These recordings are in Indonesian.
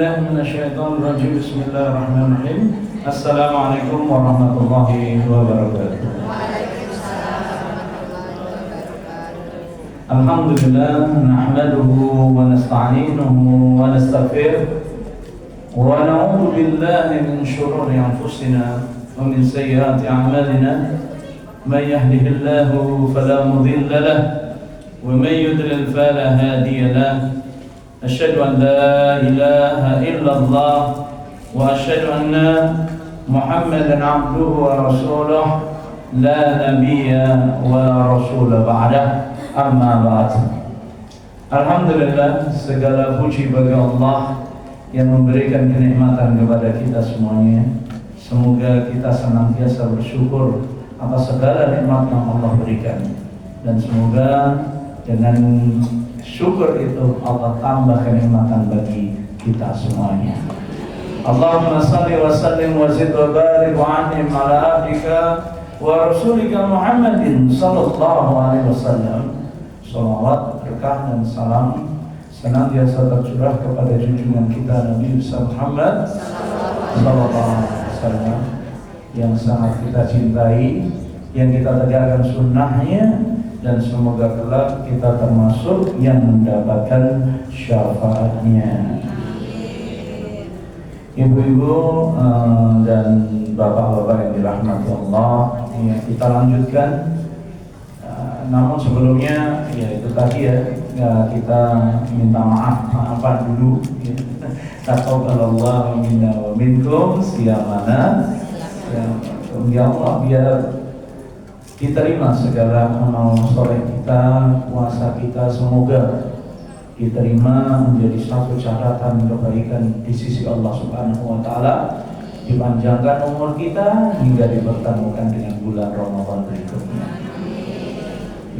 بالله من الشيطان الرجيم بسم الله الرحمن الرحيم السلام عليكم ورحمة الله وبركاته الحمد لله نحمده ونستعينه ونستغفره ونعوذ بالله من شرور أنفسنا ومن سيئات أعمالنا من يهده الله فلا مضل له ومن يضلل فلا هادي له أشهد أن لا إله إلا الله وأشهد أن محمدا عبده ورسوله لا نبي ولا رسول بعده أما بعد. Alhamdulillah, segala puji bagi Allah yang memberikan kenikmatan kepada kita semuanya. Semoga kita senantiasa bersyukur atas segala nikmat yang Allah berikan, dan semoga dengan syukur itu Allah tambah kenikmatan bagi kita semuanya. Allahumma salli wa sallim wa zid wa barik wa an'im ala abdika wa rasulika Muhammadin sallallahu alaihi wasallam. Salawat, berkah dan salam senantiasa tercurah kepada junjungan kita Nabi Muhammad sallallahu alaihi wasallam yang sangat kita cintai, yang kita tegakkan sunnahnya, dan semoga kelak kita termasuk yang mendapatkan syafaatnya. Ibu-ibu dan bapak-bapak yang dirahmati Allah, ya, kita lanjutkan. Namun sebelumnya, ya itu tadi ya, kita minta maafan dulu. Taqabbalallahu minna wa minkum siyamana. Ya Allah, biar diterima segala amal soleh kita, puasa kita, semoga diterima menjadi satu catatan kebaikan di sisi Allah Subhanahu wa taala, dipanjangkan umur kita hingga dipertemukan dengan bulan Ramadan berikutnya.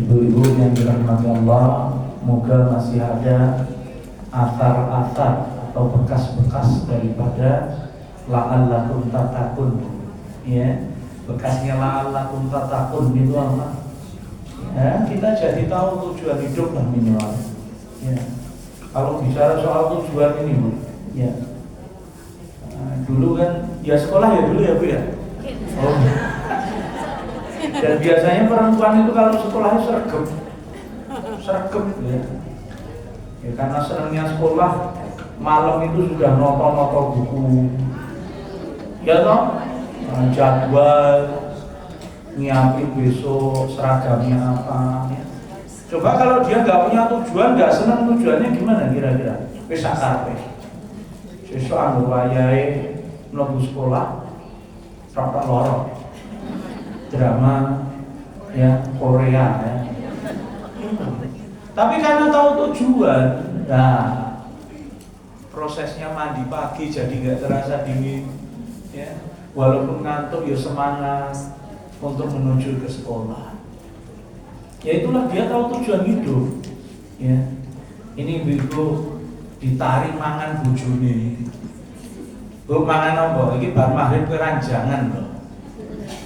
Ibu-ibu yang dirahmati Allah, moga masih ada athar-athar atau bekas-bekas daripada la'allakum tattaqun, ya. Bekasnya la'allakum tattaqun itu apa? Ya, kita jadi tahu tujuan hidup lah minimal. Ya. Kalau bicara soal tujuan ini, Bu, ya. Dulu kan ya sekolah ya dulu ya, Bu ya. Oh. Dan biasanya perempuan itu kalau sekolahnya sergap ya. Ya karena senangnya sekolah, malam itu sudah noto-noto buku. Ya toh? Jadwal, nyiapin besok seragamnya apa ya. Coba kalau dia nggak punya tujuan, nggak senang tujuannya gimana kira-kira? Bisa karpe sesuk anggo wayahe mlebu sekolah rata lorong drama ya Korea ya. Tapi karena tahu tujuan, nah prosesnya mandi pagi jadi nggak terasa dingin ya. Walaupun ngantuk ya semangat untuk menuju ke sekolah. Ya itulah dia tahu tujuan hidup. Ya. Ini ibu ditarik mangan bojone. Bu mangan apa? Iki bar maghrib keranjangan lho.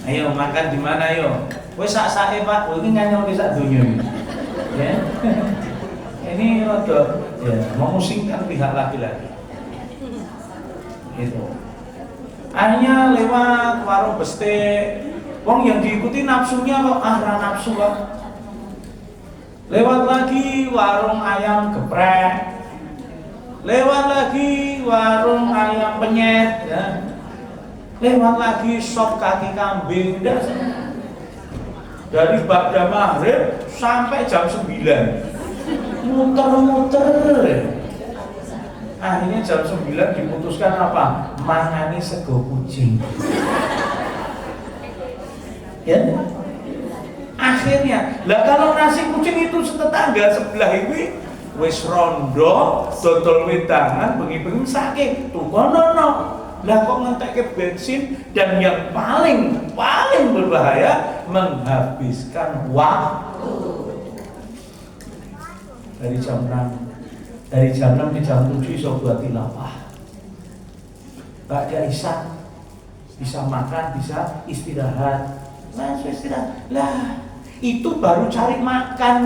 Ayo makan di mana yo? Wis sak-sake Pak, iki nganyel wis sak donya iki. Ya. Ini rada ya memusingkan pihak laki-laki. Itu. Akhirnya lewat warung bestek, wong yang diikuti nafsunya kok nafsu kok. Lewat lagi warung ayam geprek, lewat lagi warung ayam penyet, ya. Lewat lagi sop kaki kambing, dari ba'da maghrib sampai jam 9, muter-muter. Akhirnya jam 9 diputuskan apa? Mangani sego kucing. Ya. Akhirnya, lah kalau nasi kucing itu setetangga sebelah ini wis rondo, dodol wedangan, bengi-bengi sakit. Tukono. Lah kok ngentekke bensin, dan yang paling berbahaya menghabiskan waktu. Dari jam 6 ke jam 7 iso buat tilawah. Ba'da isya bisa makan, bisa istirahat. Nah, istirahat. Lah, itu baru cari makan.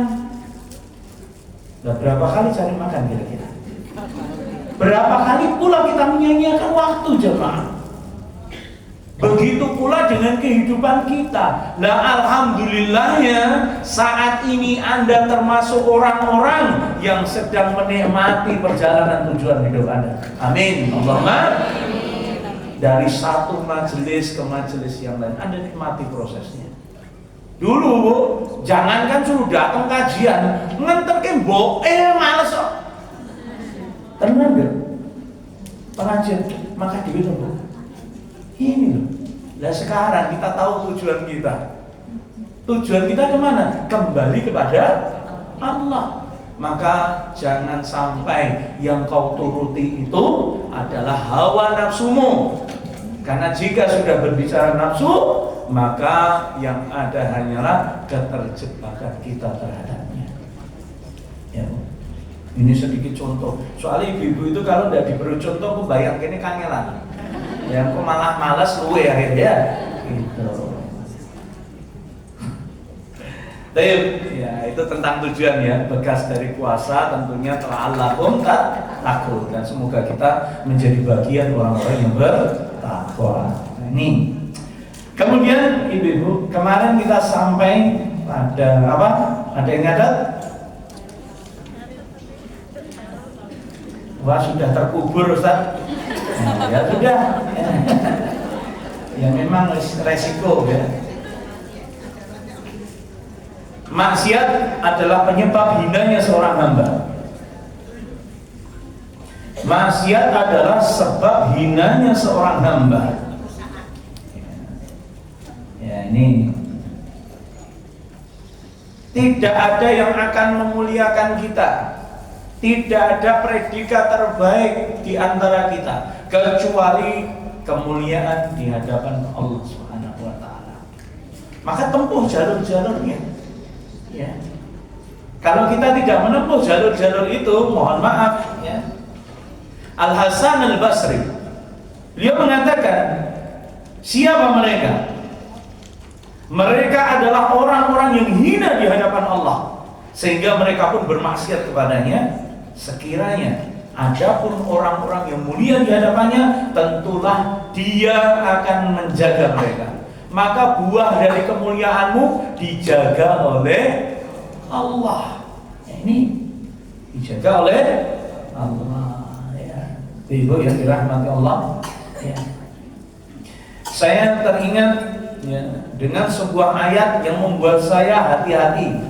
Lah berapa kali cari makan kira-kira? Berapa kali pula kita menyia-nyiakan waktu, jemaah. Begitu pula dengan kehidupan kita. Nah, alhamdulillahnya saat ini Anda termasuk orang-orang yang sedang menikmati perjalanan tujuan hidup Anda. Amin. Allahumma. Dari satu majelis ke majelis yang lain, Anda nikmati prosesnya. Dulu, Bu, jangankan suruh datang kajian, ngenterke mbok males kok. Tenang deh. Pengajian maka dibilang, Bu. Ini loh. Nah, sekarang kita tahu tujuan kita. Tujuan kita kemana? Kembali kepada Allah. Maka jangan sampai yang kau turuti itu adalah hawa nafsumu. Karena jika sudah berbicara nafsu, maka yang ada hanyalah keterjebakan kita terhadapnya. Ya. Ini sedikit contoh. Soalnya ibu-ibu itu kalau tidak diberi contoh, aku bayang ini kangelan. Yang kok malah malas luwe akhirnya. Gitu. Ya, itu tentang tujuan ya. Bekas dari puasa tentunya la'allakum tattaqun, dan semoga kita menjadi bagian orang-orang yang bertakwa. Nah, ini. Kemudian ibu-ibu, kemarin kita sampai pada apa? Ada yang nyatat? Wah, sudah terkubur, Ustaz. Nah, ya sudah. Ya memang resiko ya. Maksiat adalah penyebab hinanya seorang hamba. Maksiat adalah sebab hinanya seorang hamba. Ya, ini tidak ada yang akan memuliakan kita. Tidak ada predikat terbaik di antara kita kecuali kemuliaan di hadapan Allah Subhanahu wa taala. Maka tempuh jalur-jalurnya. Ya. Kalau kita tidak menempuh jalur-jalur itu, mohon maaf ya. Al-Hasan Al-Basri, beliau mengatakan, siapa mereka? Mereka adalah orang-orang yang hina di hadapan Allah, sehingga mereka pun bermaksiat kepadanya. Sekiranya adapun orang-orang yang mulia di hadapannya, tentulah dia akan menjaga mereka. Maka buah dari kemuliaanmu dijaga oleh Allah. Ini dijaga oleh Allah. Ya. Ibu yang dirahmati Allah. Ya. Saya teringat ya, dengan sebuah ayat yang membuat saya hati-hati,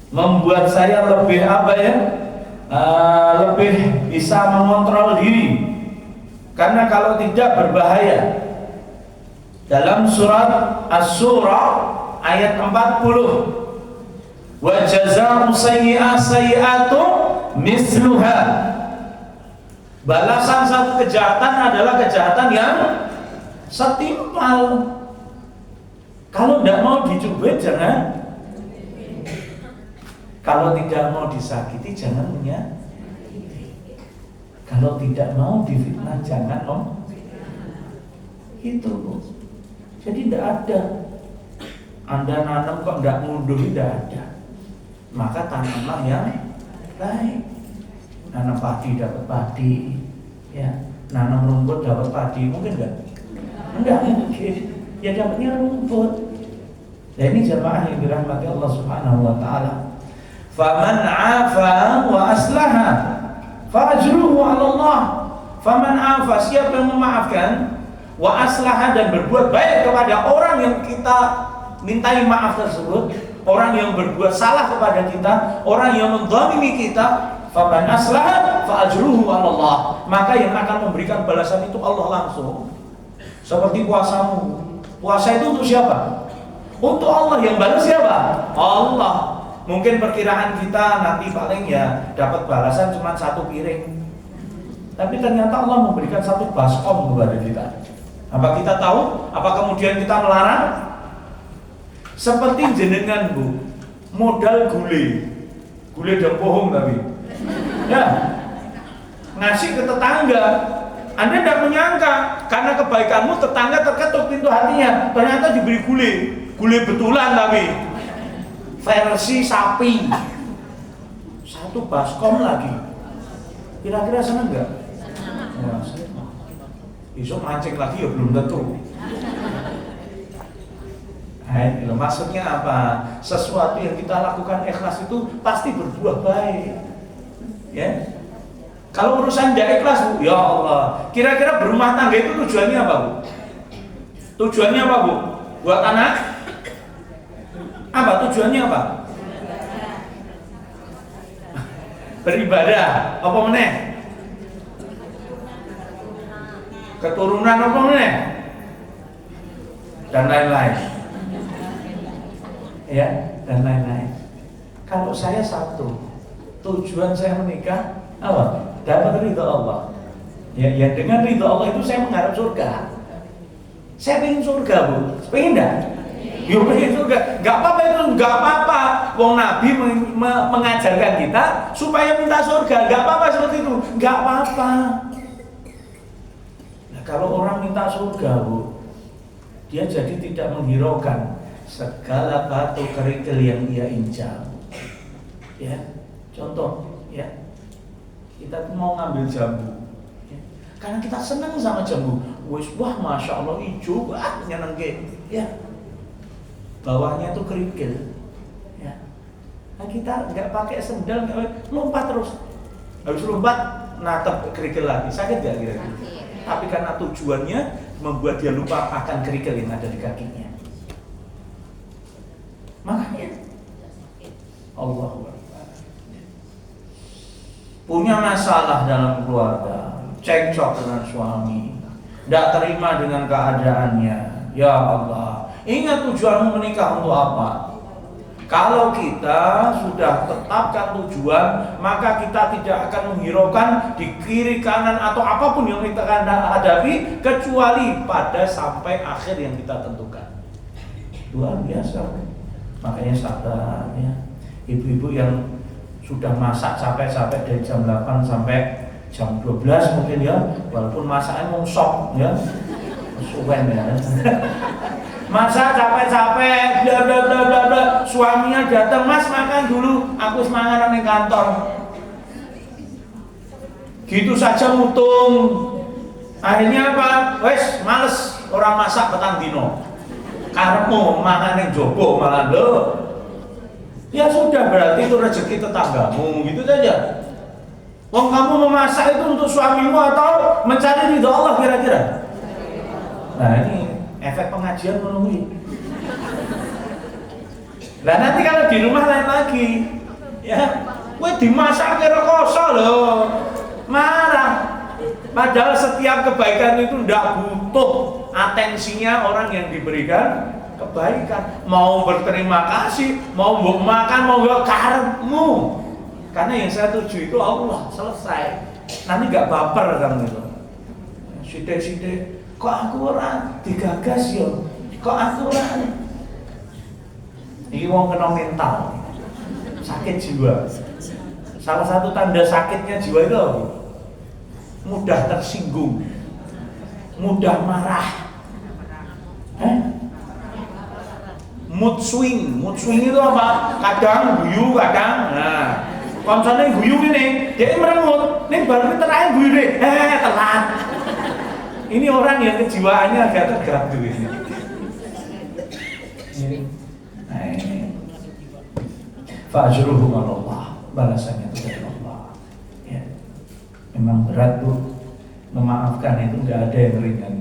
membuat saya lebih apa ya? Lebih bisa mengontrol diri. Karena kalau tidak berbahaya. Dalam surat As-Surah ayat 40, wa jazaa'u sayyi'atu misluha. Balasan satu kejahatan adalah kejahatan yang setimpal. Kalau tidak mau dicubit jangan. Kalau tidak mau disakiti jangan menyakiti. Kalau tidak mau difitnah jangan itu. Jadi tidak ada. Anda nanam kok tidak mundur, tidak ada. Maka tanamlah yang baik. Nanam padi dapat padi, ya. Nanam rumput dapat padi, mungkin enggak? Enggak mungkin. Ya dapatnya rumput. Dan ini jamaah yang dirahmati Allah Subhanahu wa taala. Faman 'afa wa aslaha fa ajruhu 'ala Allah. Faman 'afa, siapa yang memaafkan, wa aslaha, dan berbuat baik kepada orang yang kita mintai maaf tersebut, orang yang berbuat salah kepada kita, orang yang menzalimi kita, faman aslaha fa ajruhu 'ala Allah, maka yang akan memberikan balasan itu Allah langsung. Seperti puasamu. Puasa itu untuk siapa? Untuk Allah. Yang balas siapa? Allah. Mungkin perkiraan kita nanti paling ya dapat balasan cuma 1 piring. Tapi ternyata Allah memberikan 1 baskom kepada kita. Apa kita tahu? Apa kemudian kita melarang? Seperti jenengan, Bu, modal gule dan bohong tapi ya ngasih ke tetangga. Anda tidak menyangka karena kebaikanmu tetangga terketuk pintu hatinya, ternyata diberi gule betulan tapi versi sapi, 1 baskom lagi. Kira-kira seneng nggak? Ya, seneng. Besok mancing lagi ya belum tentu. Maksudnya apa? Sesuatu yang kita lakukan ikhlas itu pasti berbuah baik. Ya. Kalau urusan tidak ikhlas, Bu, ya Allah. Kira-kira berumah tangga itu tujuannya apa, Bu? Tujuannya apa, Bu? Buat anak? Apa tujuannya apa? Beribadah. Apa meneh? Keturunan apa meneh? Dan lain-lain. Ya, dan lain-lain. Kalau saya satu, tujuan saya menikah apa? Dapat ridho Allah. Ya dengan ridho Allah itu saya mengharap surga. Saya pengen surga, Bu. Pengen enggak? Ya pengen surga. Enggak apa-apa itu, enggak apa-apa. Wong Nabi mengajarkan kita supaya minta surga. Enggak apa-apa seperti itu. Enggak apa-apa. Nah, kalau orang minta surga, Bu, dia jadi tidak menghiraukan segala batu kerikil yang ia injak. Ya, contoh, ya, kita mau ngambil jambu, ya, karena kita senang sama jambu. Wah, masya Allah hijau, wah nyenengke, ya. Bawahnya tuh kerikil, ya. Nah, kita nggak pakai sendal, lompat terus, habis lompat natap kerikil lagi, sakit nggak kira-kira? Tapi karena tujuannya membuat dia lupa akan kerikil yang ada di kakinya. Makanya Allah punya masalah dalam keluarga, cekcok dengan suami, tidak terima dengan keadaannya. Ya Allah, ingat tujuanmu menikah untuk apa? Kalau kita sudah tetapkan tujuan, maka kita tidak akan menghiraukan di kiri kanan atau apapun yang kita akan hadapi, kecuali pada sampai akhir yang kita tentukan. Luar biasa. Makanya sabar, ya. Ibu-ibu yang sudah masak capek-capek dari jam 8 sampai jam 12 mungkin, ya, walaupun masaknya mau sok, ya, suwen, ya. Masak capek-capek, bla bla bla bla bla, suaminya datang, Mas makan dulu, aku semangat di kantor. Gitu saja mutung. Akhirnya apa? Wes males orang masak petang dino. Karepmu makan yang jobo malah lo. Ya sudah, berarti itu rezeki tetanggamu, gitu saja. Wong kamu memasak itu untuk suamimu atau mencari ridho Allah kira-kira? Nah, ini efek pengajian menunggu. Nah, nanti kalau di rumah lain lagi, ya, gue dimasak kira koso loh, marah. Padahal setiap kebaikan itu tidak butuh atensinya orang yang diberikan kebaikan. Mau berterima kasih, mau makan, mau gak karepmu. Karena yang saya tuju itu Allah, selesai. Nanti gak baper kan gitu. Sithik-sithik, kok aku ora digagas yo? Kok aku ora? Ini wong kena mental, sakit jiwa. Salah satu tanda sakitnya jiwa itu apa? Mudah tersinggung, mudah marah, mood swing itu apa? Kadang guyu, kadang, nah, konsonnya guyu ini, dia meremut, ini baru terakhir guyu deh, telat. Ini orang yang kejiwaannya agak terganggu ini. Nah ini, fa'ajruhum 'ala Allah, balasannya itu dari Allah. Ya. Memang berat, Bu. Memaafkan itu nggak ada yang ringan,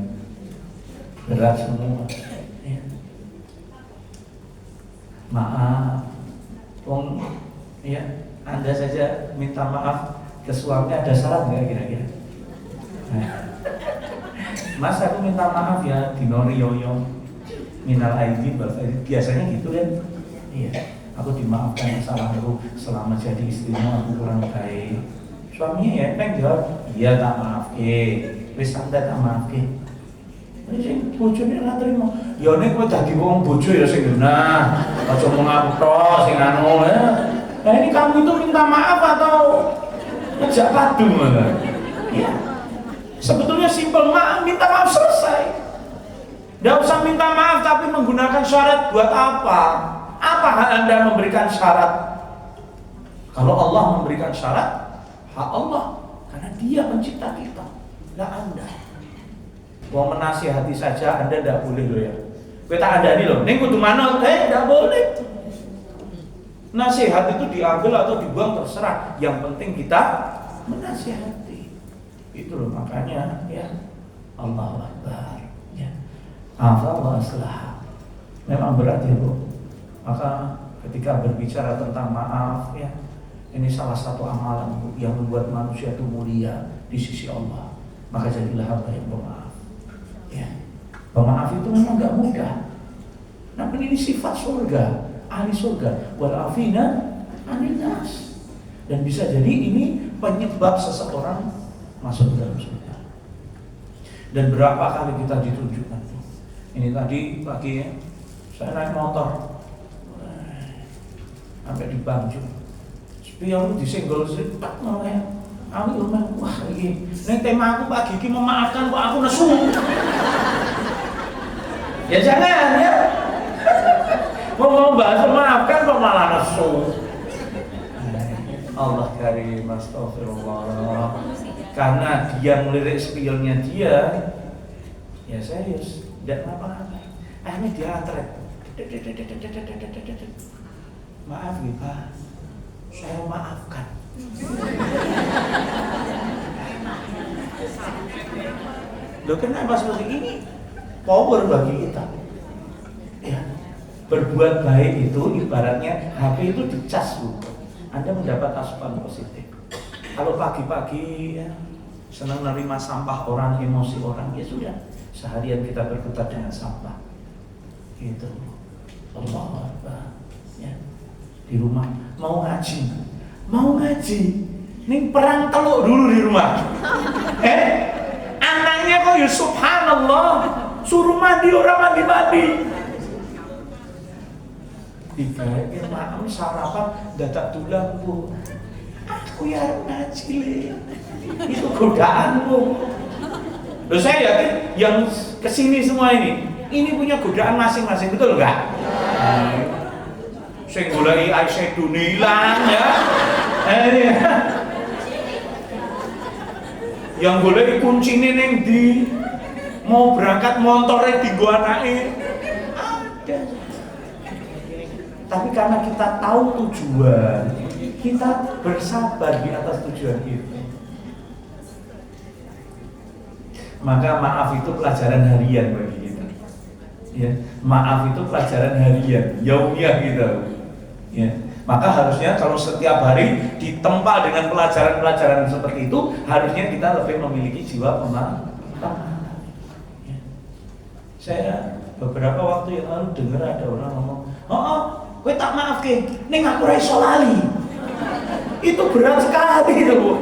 berat semua. Ya. Maaf, wong, ya, Anda saja minta maaf ke suami, ada syarat nggak kira-kira? Nah. Mas, aku minta maaf ya, dinori yoyo minal aidin biasanya gitu kan. Iya, aku dimaafkan kesalahanku selama jadi istrimu, aku kurang baik. Suaminya ya pengen jawab, iya tak maaf wis santai tak maaf ini sing bojone ora trimo. Ya nek kowe dadi wong bojo ya sing genah, aja ngapro sing anu ya. Nah ini kamu itu minta maaf atau ngejak padu malah. Iya. Sebetulnya simpel, minta maaf selesai. Tidak usah minta maaf tapi menggunakan syarat. Buat apa? Apa hak Anda memberikan syarat? Kalau Allah memberikan syarat, hak Allah. Karena Dia pencipta kita, nggak Anda. Mau menasihati saja Anda tidak boleh loh ya. Kita ada nih loh, neng kudu manut, tidak boleh. Nasihat itu diambil atau dibuang terserah. Yang penting kita menasihati. Itu loh makanya ya Allahu Akbar. Ya. Afa wa aslah. Memang berat ya Bu. Maka ketika berbicara tentang maaf ya, ini salah satu amalan Bu, yang membuat manusia itu mulia di sisi Allah. Maka jadilah hamba yang pemaaf. Ya. Pemaaf itu memang gak mudah. Namun ini sifat surga. Ahli surga, wal afina anin nas. Dan bisa jadi ini penyebab seseorang masuk ke dalam surga. Dan berapa kali kita ditunjukkan. Ini tadi pagi ya, saya naik motor sampai di Bangju. Spion disenggol sepat namanya. Aku ngomong, wah ini tema aku pagi ini memaafkan kok aku nesu. Ya jangan ya. Mau bahas memaafkan kok malah nesu. Allah karim, astagfirullah. Karena dia melirik spionnya dia, ya serius, tidak apa-apa. Akhirnya dia antret. Maaf ya Pak, saya maafkan. Loh kenapa seperti ini? Power bagi kita. Ya. Berbuat baik itu ibaratnya HP itu dicas Bu. Anda mendapat asupan positif. Kalau pagi-pagi ya, senang menerima sampah orang, emosi orang, ya sudah. Seharian kita berkutat dengan sampah. Gitu. Allahu Akbar. Ya. Di rumah mau ngaji. Nih perang teluk dulu di rumah. Anaknya kok ya subhanallah, suruh mandi orang mandi. Dikaya maaf sarapan dadak tulang Bu. Aku ya ngaji le. Itu godaanmu. Loh saya yakin yang kesini semua ini punya godaan masing-masing, betul enggak? Sing goleki eyeshadow hilang ya. Yang goleki kuncine ning ndi? Mau berangkat montore dienggo anake. Ada. Tapi karena kita tahu tujuan, kita bersabar di atas tujuan itu. Maka maaf itu pelajaran harian bagi kita. Ya, maaf itu pelajaran harian, yaumiyah kita. Ya, maka harusnya kalau setiap hari ditempa dengan pelajaran-pelajaran seperti itu, harusnya kita lebih memiliki jiwa pemaaf. Ya. Saya beberapa waktu yang lalu dengar ada orang ngomong, kowe tak maaf ke, ning aku ra iso lali. Itu berat sekali itu Bu.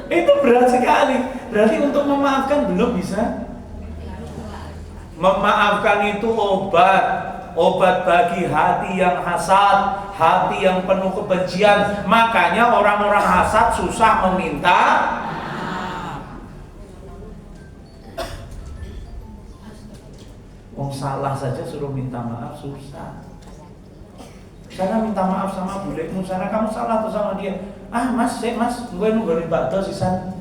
Itu berat sekali. Berarti untuk memaafkan belum bisa. Memaafkan itu obat bagi hati yang hasad, hati yang penuh kebencian. Makanya orang-orang hasad susah meminta. Wong salah saja suruh minta maaf susah. Sana minta maaf sama bulekmu, sana kamu salah tuh sama dia. Mas, gue nungguin bakdo sisan.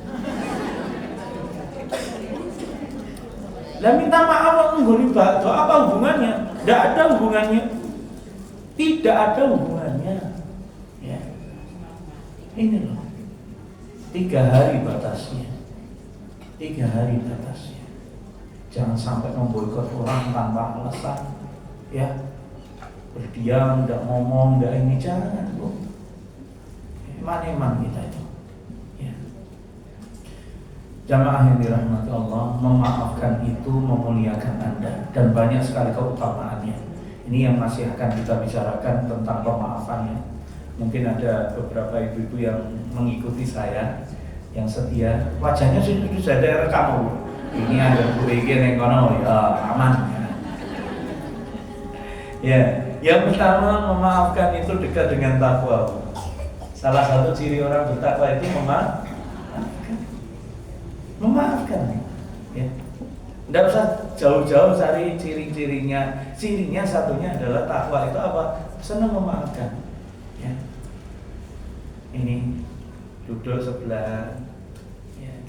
Lah minta maaf nungguin bakdo, apa hubungannya? Tidak ada hubungannya. Tidak ada hubungannya. Ya. Ini loh. 3 hari batasnya. 3 hari batasnya. Jangan sampai memboikot orang tanpa alasan. Ya. Berdiam, tidak ngomong, tidak ini, jangan Bu. Iman kita itu ya. Jamaah yang dirahmati Allah, memaafkan itu memuliakan Anda. Dan banyak sekali keutamaannya. Ini yang masih akan kita bicarakan tentang pemaafannya. Mungkin ada beberapa ibu-ibu yang mengikuti saya, yang setia. Wajahnya sudah ada rekam. Ini ada Bu Ege yang kono ya, aman. Ya. Yang pertama, memaafkan itu dekat dengan takwa. Salah satu ciri orang bertakwa itu memaafkan. Ya. Tidak usah jauh-jauh cari ciri-cirinya. Cirinya satunya adalah takwa itu apa? Senang memaafkan. Ya. Ini duduk sebelah,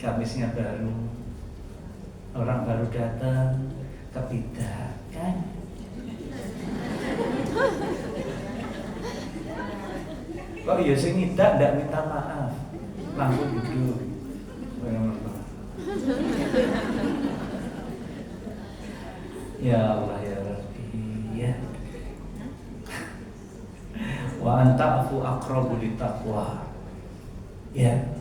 Gamisnya baru, orang baru datang, kepidakan. Kok ya sing ndak minta maaf, langsung duduk. Ya Allah ya Rabbi ya. Wa anta'fu aqrabu littaqwa. Ya.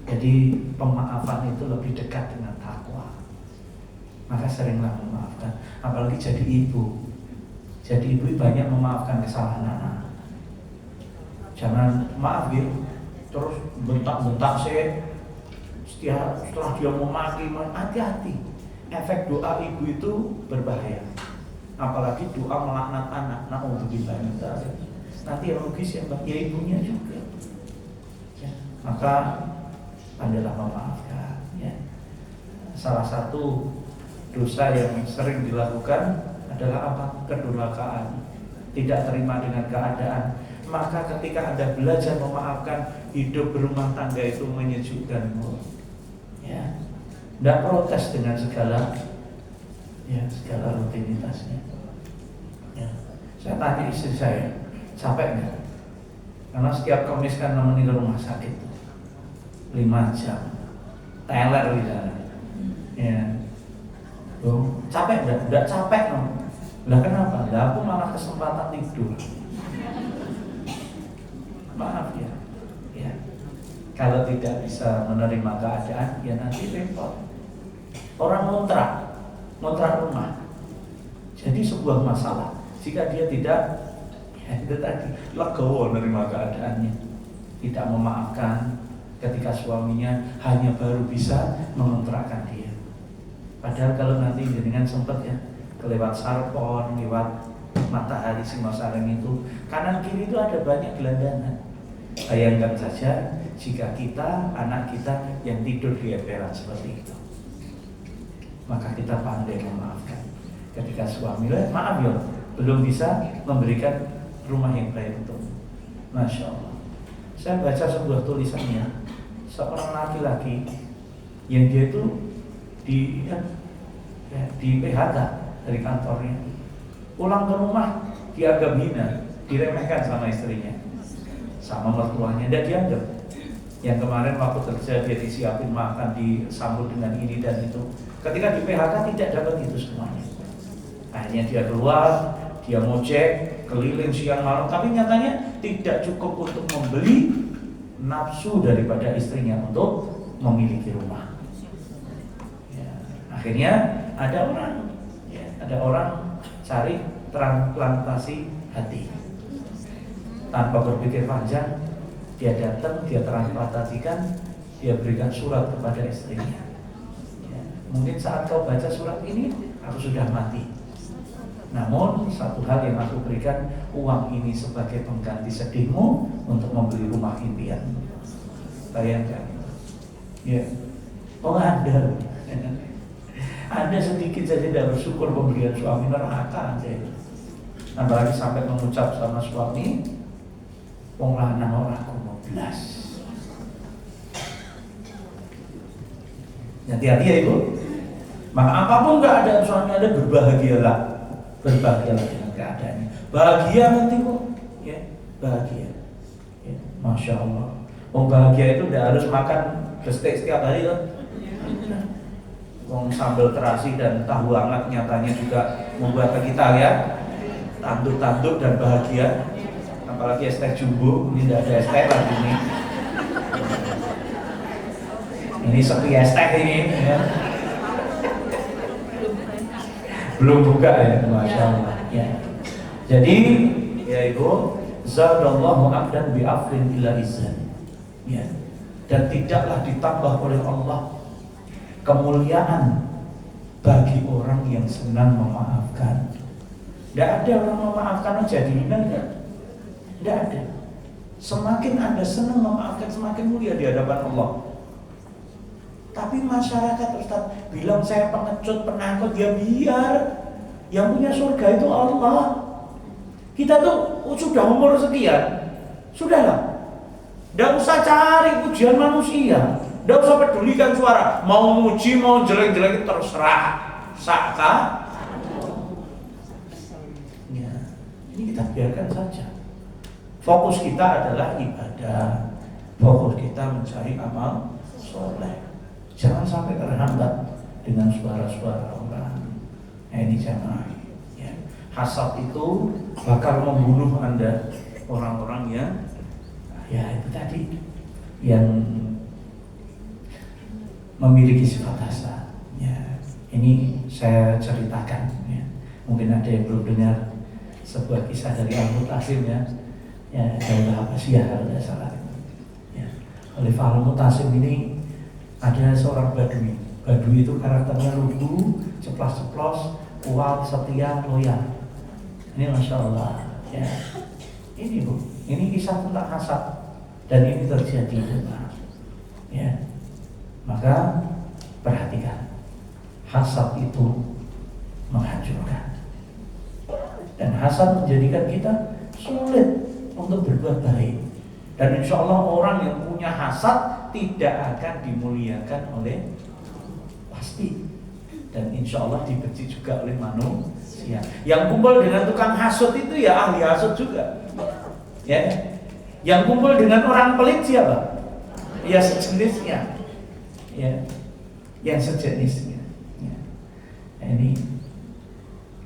Jadi pemaafan itu lebih dekat dengan takwa. Maka seringlah memaafkan. Apalagi jadi ibu. Jadi ibu banyak memaafkan kesalahan anak. Jangan maaf gitu, terus bentak-bentak setelah dia mau mati, hati-hati. Efek doa ibu itu berbahaya. Apalagi doa melaknat anak. Na'udzubillah min dzalik. Nanti yang rugi siapa? Ya ibunya juga. Ya, maka pandailah memaafkan. Ya. Salah satu dosa yang sering dilakukan adalah apa? Kedurhakaan, tidak terima dengan keadaan. Maka ketika Anda belajar memaafkan, hidup berumah tangga itu menyejukkan. Ya, tidak protes dengan segala rutinitasnya. Ya. Saya tanya istri saya, capek nggak? Karena setiap Kamis kan nemenin ke rumah sakit 5 jam, teler di sana. Ya, capek nggak? Nggak capek no. Lah kenapa? Lah aku malah kesempatan tidur. Maaf ya, ya. Kalau tidak bisa menerima keadaan, ya nanti repot. Orang ngontrak rumah, jadi sebuah masalah. Jika dia tidak, ya itu tadi, legowo menerima keadaannya, tidak memaafkan ketika suaminya hanya baru bisa mengontrakkan dia. Padahal kalau nanti dengan sempat ya, kelewat Sarpon, lewat Matahari Singosareng itu, kanan kiri itu ada banyak gelandangan. Bayangkan saja jika kita, anak kita yang tidur di emperan seperti itu. Maka kita pandai memaafkan. Ketika suami, maaf ya, belum bisa memberikan rumah yang baik untuk. Masya Allah. Saya baca sebuah tulisannya, seorang laki-laki yang dia itu di PHK dari kantornya, pulang ke rumah dianggap hina, diremehkan sama istrinya, sama mertuanya, tidak dianggap. Yang kemarin waktu kerja dia disiapin makan, disambut dengan ini dan itu. Ketika di PHK tidak dapat itu semuanya. Akhirnya dia keluar, dia ngojek keliling siang malam, tapi nyatanya tidak cukup untuk membeli nafsu daripada istrinya untuk memiliki rumah. Ya, akhirnya ada orang cari transplantasi hati. Tanpa berpikir panjang, dia datang, dia transplantasikan, dia berikan surat kepada istrinya. Ya, mungkin saat kau baca surat ini, aku sudah mati. Namun satu hal yang aku berikan, uang ini sebagai pengganti sedihmu untuk membeli rumah impian. Bayangkan, ya, Anda sedikit saja tidak bersyukur pemberian suami, neraka aja. Apalagi sampai mengucap sama suami, wong lanang ora kono blas. Hati-hati ya Ibu. Maka apapun keadaan suami Anda, berbahagialah dengan keadaannya. Bahagia nanti kok, ya, bahagia. Ya, Masya Allah. Wong bahagia itu tidak harus makan steak setiap hari loh. Wong sambal terasi dan tahu hangat nyatanya juga membuat kita ya tanduk-tanduk dan bahagia. Apalagi es teh jumbo, ini tidak ada es teh lagi ini. Ini sepi es teh ini ya. Belum buka ya, Masya Allah ya. Jadi ya Ibu, zadallahu abdan bi'afrin ila izan ya. Dan tidaklah ditambah oleh Allah kemuliaan bagi orang yang senang memaafkan. Tidak ada orang memaafkan jadi hina, tidak ada. Semakin Anda senang memaafkan, semakin mulia di hadapan Allah. Tapi masyarakat Ustaz bilang saya pengecut, penakut, ya biar. Yang punya surga itu Allah. Kita tuh sudah umur sekian, sudahlah, tidak usah cari pujian manusia. Nggak usah pedulikan suara, mau muji mau jelek-jelek terserah, saka. Ya, ini kita biarkan saja. Fokus kita adalah ibadah, fokus kita mencari amal soleh. Jangan sampai terhambat dengan suara-suara orang. Nah, ini jamaah. Ya. Hasad itu bakal membunuh Anda, orang-orang yang ya itu tadi yang memiliki sifat hasad. Ya, ini saya ceritakan. Ya. Mungkin ada yang belum dengar sebuah kisah dari Al-Mutasim ya. Ya, Daulah Abbasiyah kalau tidak salah. Ya. Khalifah Al-Mutasim ini ada seorang Badui. Badui itu karakternya lugu, ceplas-ceplos, kuat, setia, loyal. Ini Masya Allah. Ya. Ini Bu, ini kisah tentang hasad dan ini terjadi. Ya. Maka perhatikan, hasad itu menghancurkan dan hasad menjadikan kita sulit untuk berbuat baik. Dan insya Allah orang yang punya hasad tidak akan dimuliakan oleh pasti, dan insya Allah dibenci juga oleh manusia. Yang kumpul dengan tukang hasud itu ya ahli hasud juga. Ya, yang kumpul dengan orang pelit siapa? Ya sejenisnya. Ya, yang sejenisnya. Ya. Nah, ini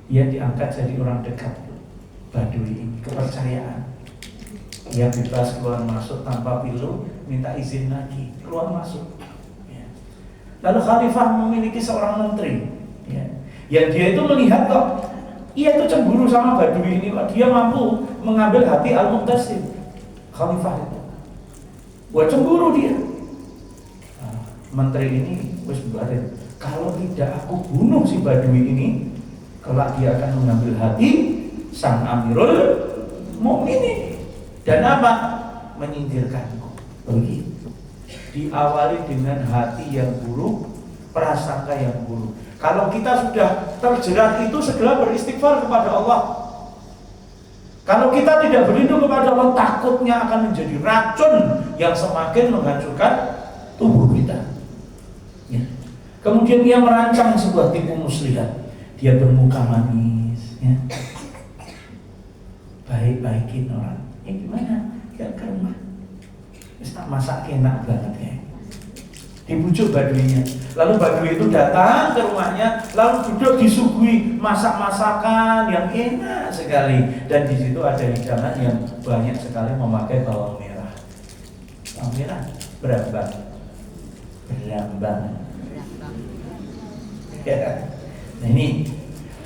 dia diangkat jadi orang dekat Badui ini, kepercayaan. Dia bebas keluar masuk tanpa pilu, minta izin lagi keluar masuk. Ya. Lalu Khalifah memiliki seorang menteri, ya, yang dia itu melihat kok, ia itu cemburu sama Badui ini kok dia mampu mengambil hati Al-Muqtasim. Khalifah itu, buat cemburu dia. Nah, menteri ini wis barin, kalau tidak aku bunuh si Badui ini, kelak dia akan mengambil hati sang Amirul Mukminin. Dan apa? Menyingkirkanku. Begitu. Diawali dengan hati yang buruk, prasangka yang buruk. Kalau kita sudah terjerat itu, segera beristighfar kepada Allah. Kalau kita tidak berlindung kepada Allah, takutnya akan menjadi racun yang semakin menghancurkan tubuh kita. Ya. Kemudian dia merancang sebuah tipu muslihat. Dia bermuka manis, ya. Baik-baikin orang. Gimana? Ya ke rumah. Bisa masak enak banget ya. Dibujuk Baduinya. Lalu Badui itu datang ke rumahnya, lalu duduk disuguhi masak-masakan yang enak sekali. Dan di situ ada hidangan yang banyak sekali memakai bawang merah. Bawang merah berambang. Ya. Nah ini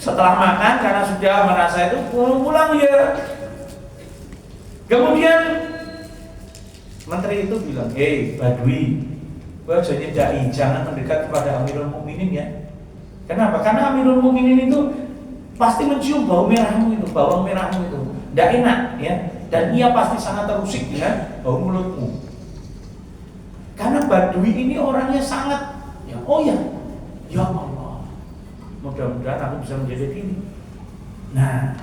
setelah makan karena sudah merasa itu pulang ya. Kemudian menteri itu bilang, "Hei Badui, wajahnya dai, jangan mendekat kepada Amirul Mukminin ya." Kenapa? Karena Amirul Mukminin itu pasti mencium bau merahmu itu, bawang merahmu itu, tidak enak ya. Dan ia pasti sangat terusik dengan bau mulutmu. Karena Badui ini orangnya sangat, ya, oh ya, ya Allah, mudah-mudahan aku bisa menjadi ini. Nah,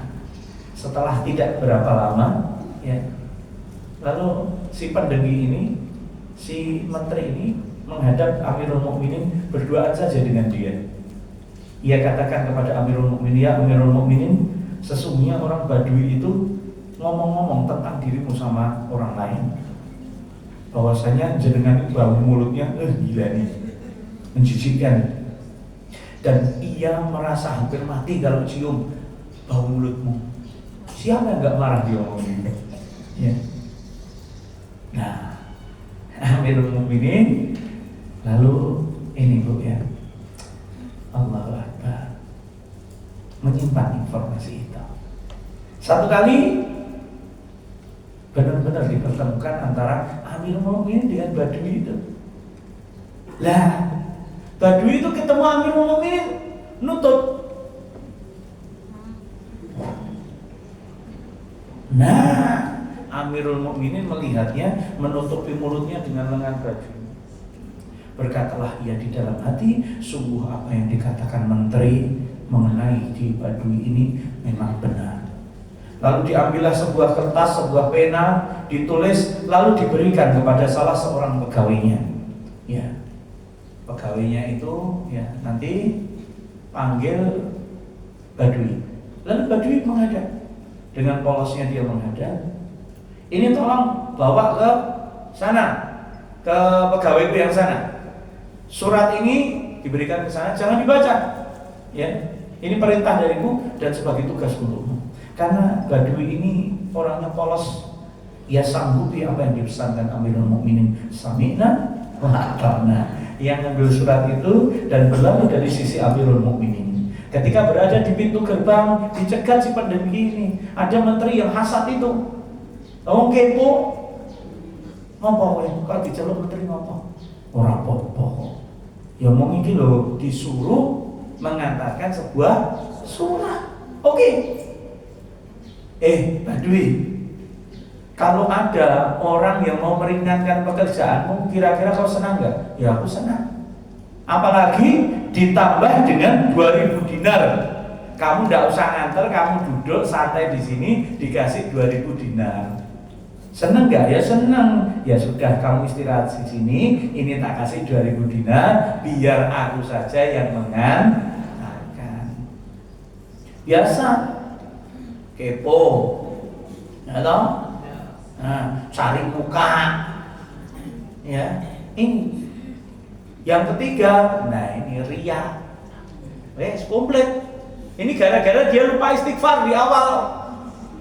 setelah tidak berapa lama, ya, lalu si pendengki ini, si menteri ini menghadap Amirul Mukminin, berduaan saja dengan dia. Ia katakan kepada Amirul Mukminin, "Ya Amirul Mukminin, sesungguhnya orang Badui itu ngomong-ngomong tentang dirimu sama orang lain, bahwasanya jenengan bau mulutnya gila nih, menjijikkan, dan ia merasa hampir mati kalau cium bau mulutmu." Siapa yang gak marah dia ngomong gitu? Ya. Nah, Amirul Mukminin lalu ini Bu ya, Allahu Akbar, menyimpan informasi itu. Satu kali benar-benar dipertemukan antara Amirul Mukminin dengan Badui itu. Lah, Badui itu ketemu Amirul Mukminin nutut. Nah, Amirul Mukminin melihatnya menutupi mulutnya dengan lengan baju. Berkatalah ia di dalam hati, sungguh apa yang dikatakan menteri mengenai di Badui ini memang benar. Lalu diambillah sebuah kertas, sebuah pena, ditulis, lalu diberikan kepada salah seorang pegawainya. Ya, pegawainya itu ya nanti panggil Badui. Lalu Badui menghadap, dengan polosnya dia menghadap. Ini tolong bawa ke sana, ke pegawaiku yang sana. Surat ini diberikan ke sana, jangan dibaca. Ya, ini perintah dariku dan sebagai tugas untukmu. Karena Badui ini orangnya polos, ia sanggupi apa yang dipesankan Amirul Mukminin. Sami'na wa ata'na. Yang ngambil surat itu dan berlalu dari sisi Amirul Mukminin. Ketika berada di pintu gerbang, dicegat si pendemiki ini. Ada menteri yang hasad itu. Oh kepo, ngopo kowe? Kok diceluk menteri ngopo? Ora apa-apa. Ya mau iki lho disuruh mengatakan sebuah surat. Oke. Badui, kalau ada orang yang mau meringankan pekerjaanmu, kira-kira kau senang nggak? Ya aku senang. Apalagi ditambah dengan 2000 dinar. Kamu nggak usah nganter, kamu duduk santai di sini dikasih 2000 dinar. Seneng nggak? Ya seneng. Ya sudah, kamu istirahat di sini. Ini tak kasih 2000 dinar, biar aku saja yang mengantarkan. Biasa, kepo, ya toh? Nah, cari muka, ya. Ini yang ketiga, nah ini ria. Komplit. Ini gara-gara dia lupa istighfar di awal.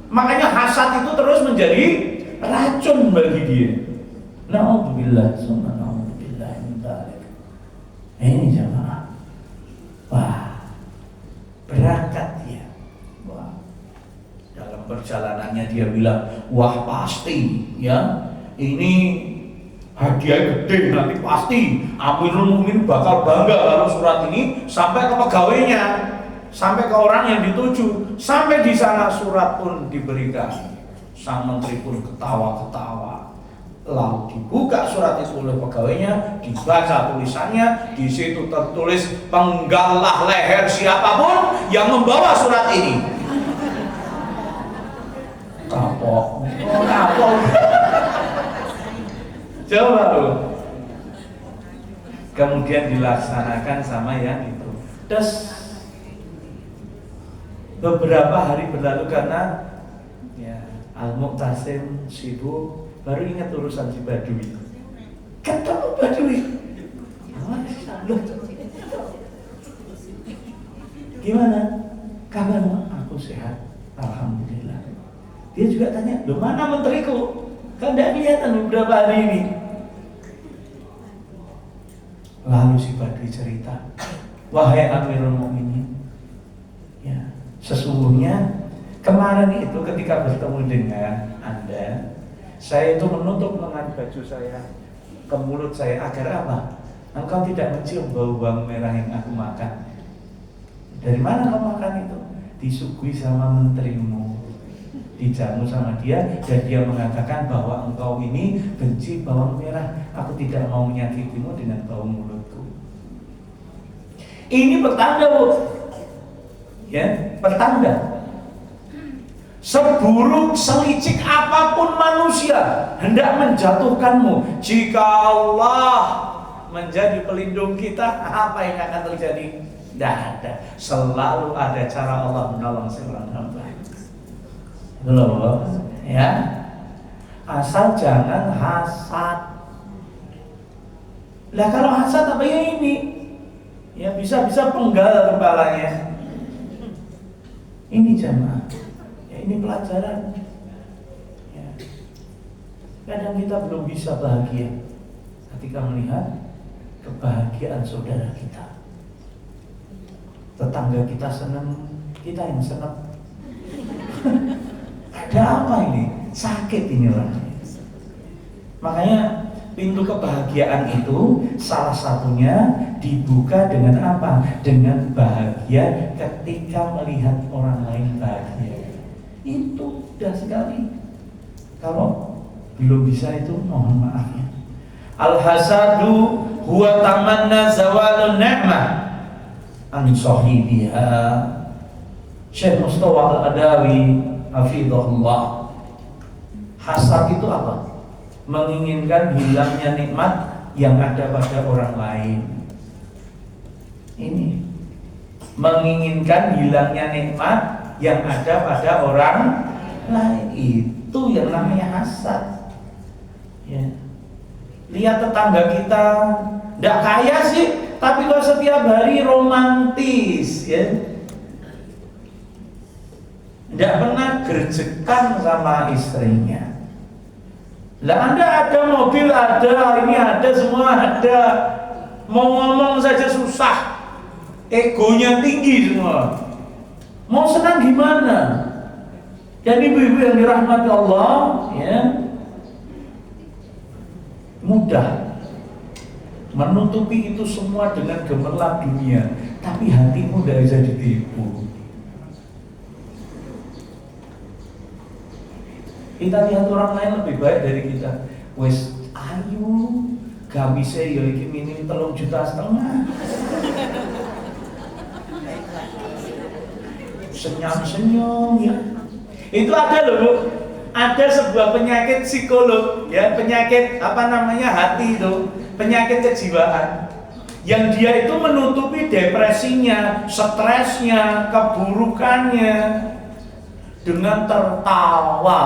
Makanya hasad itu terus menjadi racun bagi dia. Na'udzubillah, summa na'udzubillah min dzalik. Ini jamaah. Wah, berangkat dia. Wah. Dalam perjalanannya dia bilang, wah pasti ya, ini hadiah gede nanti pasti Amirul Mukminin bakal bangga kalau surat ini sampai ke pegawainya, sampai ke orang yang dituju. Sampai di sana surat pun diberikan. Sang menteri pun ketawa-ketawa. Lalu dibuka surat itu oleh pegawainya, dibaca tulisannya, di situ tertulis penggalah leher siapapun yang membawa surat ini. Kapok. Kapok. Coba loh. Kemudian dilaksanakan sama yang itu. Terus beberapa hari berlalu karena Al-Muqtasim sibuk, baru ingat urusan si Badui. Ketemu Badui. Gimana? Kabarmu? Aku sehat, alhamdulillah. Dia juga tanya, loh mana menteriku? Kan tidak kelihatan beberapa hari ini. Lalu si Badui cerita, wahai Amirul Mukminin, ya sesungguhnya kemarin itu ketika bertemu dengan Anda, saya itu menutup lengan baju saya ke mulut saya agar apa? Engkau tidak mencium bau bawang merah yang aku makan. Dari mana kau makan itu? Disuguhi sama menterimu, dijamu sama dia, dan dia mengatakan bahwa engkau ini benci bawang merah. Aku tidak mau menyakitimu dengan bau mulutku. Ini pertanda, Bu. Ya, pertanda. Seburuk selicik apapun manusia hendak menjatuhkanmu, jika Allah menjadi pelindung kita, apa yang akan terjadi? Tidak ada. Selalu ada cara Allah menolong seorang hamba. Loh, ya. Asal jangan hasad. Lah kalau hasad apa ya ini? Ya bisa-bisa penggal kepalanya. Ini jamaah. Ini pelajaran. Ya. Kadang kita belum bisa bahagia ketika melihat kebahagiaan saudara kita. Tetangga kita senang, kita yang senang. Ada apa ini? Sakit ini orangnya. Makanya pintu kebahagiaan itu salah satunya dibuka dengan apa? Dengan bahagia ketika melihat orang lain bahagia. Itu mudah sekali. Kalau belum bisa itu mohon maaf ya. Al-hasadu huwa tamanna zawalun ni'mah an sahibiha. Syekh Mustafa Al-Adawi hafizahullah. Hasad itu apa? Menginginkan hilangnya nikmat yang ada pada orang lain. Ini menginginkan hilangnya nikmat yang ada pada orang lain, itu yang namanya hasad. Ya. Lihat tetangga kita, tidak kaya sih, tapi kalau setiap hari romantis, ya, tidak pernah gerjekan sama istrinya. Lah Anda ada mobil, ada ini, ada semua ada, mau ngomong saja susah. Egonya tinggi semua. Mau senang gimana? Dan ibu-ibu yang dirahmati Allah, ya, mudah menutupi itu semua dengan gemerlap dunia, tapi hatimu tidak bisa ditipu. Kita lihat orang lain lebih baik dari kita. Wes ayu, gak bisa ya iki minim 3,5 juta. Senyum-senyum ya. Itu ada loh Bu, ada sebuah penyakit psikolog ya, penyakit apa namanya hati itu, penyakit kejiwaan, yang dia itu menutupi depresinya, stresnya, keburukannya dengan tertawa.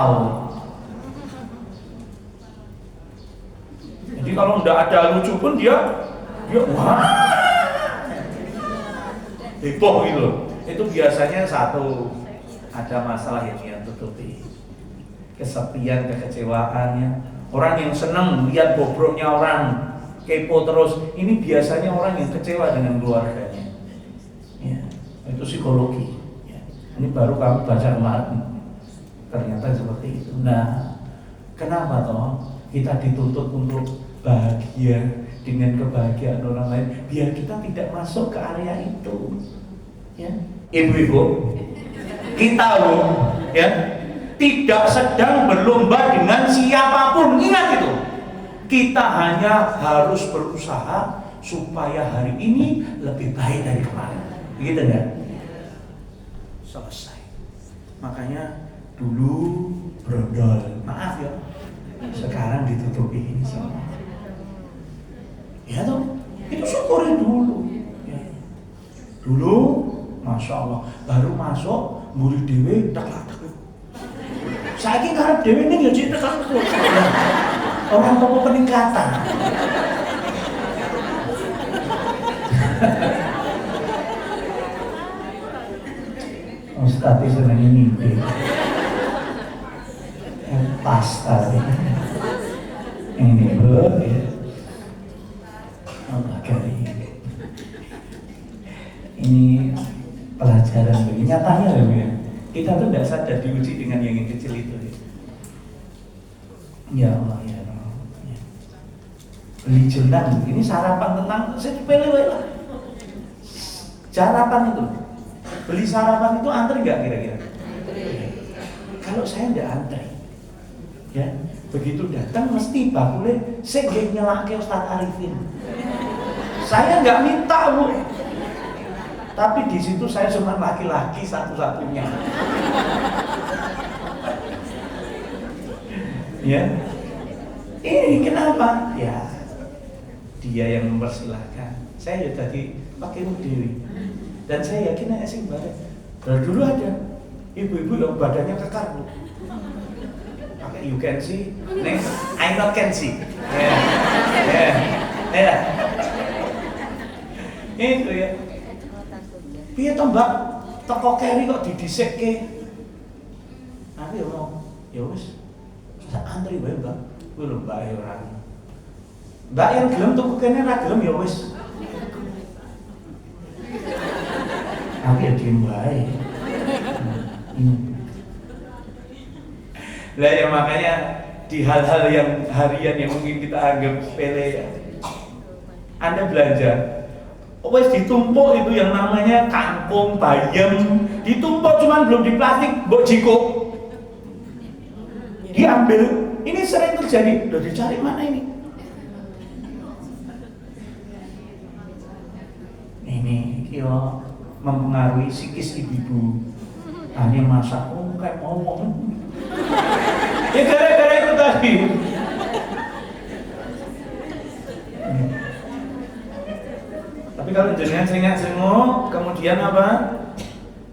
Jadi kalau tidak ada lucu pun dia wah heboh gitu. Itu biasanya satu, ada masalah yang dia tutupi, kesepian, kekecewaannya. Orang yang senang lihat bobroknya orang, kepo terus, ini biasanya orang yang kecewa dengan keluarganya. Ya, itu psikologi. Ya. Ini baru kami baca kemarin, ternyata seperti itu. Nah, kenapa toh kita dituntut untuk bahagia dengan kebahagiaan orang lain, biar kita tidak masuk ke area itu. Ya. Ibu-ibu, kita loh, ya, tidak sedang berlomba dengan siapapun. Ingat itu. Kita hanya harus berusaha supaya hari ini lebih baik dari kemarin. Begitu enggak? Selesai. Makanya dulu brondol, maaf ya, sekarang ditutupi ini semua. Ya toh, itu syukuri dulu. Ya. Dulu, Masya Allah, baru masuk murid dewe tak-tak. Saiki ngarep dewe ning ya tak-tak. Orang mau peningkatan. Ustaz senang ini pas tadi. Ini bro ya. Allah karim. Ini pelajaran bagi nyatanya loh ya. Kita tuh tidak sadar diuji dengan yang kecil itu. Ya Allah ya Allah. Ya. Beli jenang, ini sarapan tenang, saya pilih lah. Sarapan itu, beli sarapan itu antri nggak kira-kira? Kalau saya nggak antri, ya begitu datang mesti bakulnya saya nyelak ke Ustaz Arifin. Saya nggak minta Bu. Tapi di situ saya cuma laki-laki satu-satunya. Ya, ini kenapa? Ya, dia yang mempersilahkan. Saya ya tadi pakai dewi. Dan saya yakin aja sih bareng. Dari dulu ada ibu-ibu yang badannya kekar Bu. Pakai you can see, next I not can see. Ya. Itu ya. Piye to Mbak, teko keri kok didhisikke. Aku ya mau, ya wis. Sak antri wae Mbak. Kuwi lho Mbak ya ora. Mbak yang gelem tuku kene ra gelem ya wis. Aku ya diem wae. Lah ya makanya di hal-hal yang harian yang mungkin kita anggap sepele ya. Anda belanja wes ditumpuk itu yang namanya kangkung, bayam, ditumpuk cuman belum di plastik, mbok jikuk. Diambil, ini sering terjadi. Udah dicari mana ini? Ini kira mempengaruhi psikis ibu-ibu. Hanya masak, kayak mau ngomong. Ya gara-gara itu tadi. kalau jenengan sengak-sengok, kemudian apa?